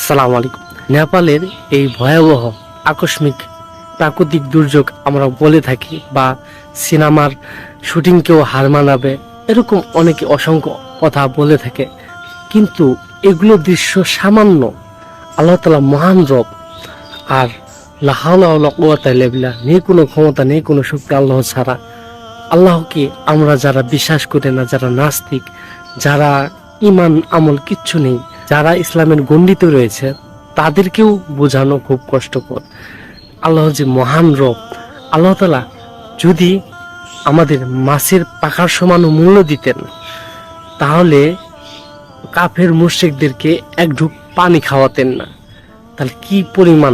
আসসালামু আলাইকুম। নেপালের এই ভয়াবহ আকস্মিক প্রাকৃতিক দুর্যোগ আমরা বলে থাকি বা সিনেমার শুটিংকেও হার মানাবে, এরকম অনেকে অসংখ্য কথা বলে থাকে, কিন্তু এগুলো দৃশ্য সামান্য। আল্লাহ তাআলা মহান রব, আর লা হাওলা ওয়ালা কুওয়াতা ইল্লা বিল্লাহ, নেই কোনো ক্ষমতা নেই কোনো শক্তি আল্লাহ ছাড়া। আল্লাহকে আমরা যারা বিশ্বাস করি না, যারা নাস্তিক, যারা ইমান আমল কিচ্ছু নেই, যারা ইসলামের গণ্ডিতে রয়েছে, তাদেরকেও বোঝানো খুব কষ্টকর। আল্লাহ যে মহান রব, আল্লাহ তাআলা যদি আমাদের মাছের পাখার সমান মূল্য দিতেন, তাহলে কাফের মুশরিকদেরকে এক ঢুক পানি খাওয়াতেন না। তাহলে কি পরিমাণ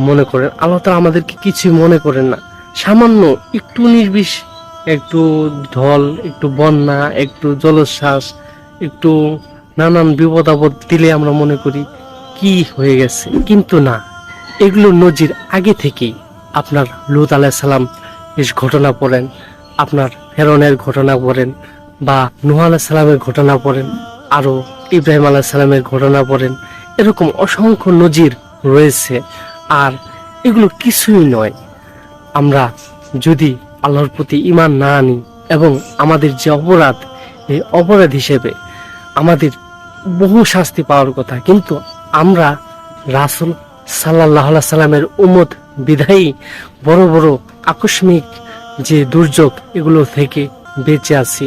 মনে করেন, আল্লাহ তাআলা আমাদেরকে কিছুই মনে করেন না। সামান্য একটু নির্বিষ, একটু ঢল, একটু বন্যা, একটু জলোচ্ছ্বাস, একটু নানান বিপদ আপদ দিলে আমরা মনে করি কি হয়ে গেছে, কিন্তু না, এগুলো নজির আগে থেকেই। আপনার লূত আলাইহিস সালাম এর ঘটনা পড়েন, আপনার ফেরনের ঘটনা পড়েন, বা নূহ আলাইহিস সালামের ঘটনা পড়েন, আরো ইব্রাহিম আলাইহিস সালামের ঘটনা পড়েন, এরকম অসংখ্য নজির রয়েছে। আর এগুলো কিছুই নয়। আমরা যদি আল্লাহর প্রতি ঈমান না আনি এবং আমাদের যে অপরাধ, এই অপরাধ হিসেবে আমাদের বহু শাস্তি পাওয়ার কথা, কিন্তু আমরা রাসূল সাল্লাল্লাহু আলাইহি সাল্লামের উম্মত বিধায়ী বড় বড় আকস্মিক যে দুর্যোগ, এগুলো থেকে বেঁচে আছি।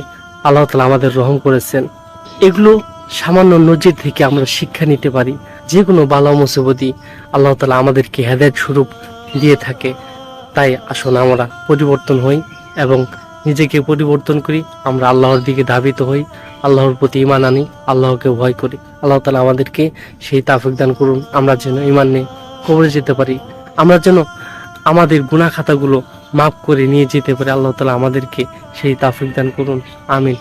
আল্লাহ তাআলা আমাদের রহম করেছেন। এগুলো সামান্য নজির থেকে আমরা শিক্ষা নিতে পারি। যে কোনো বালা মুসিবতই আল্লাহ তাআলা আমাদেরকে হেদায়েত স্বরূপ দিয়ে থাকে। তাই আসুন আমরা পরিবর্তন হই এবং নিজেকে পরিবর্তন করি। আমরা আল্লাহর দিকে ধাবিত হই, আল্লাহর প্রতি ঈমান আনি, আল্লাহকে ভয় করি। আল্লাহ তাআলা আমাদেরকে সেই তৌফিক দান করুন, আমরা যেন ঈমান নিয়ে কবরে যেতে পারি, আমরা যেন আমাদের গুনাহ খাতাগুলো মাফ করে নিয়ে যেতে পারি। আল্লাহ তাআলা আমাদেরকে সেই তৌফিক দান করুন। আমিন।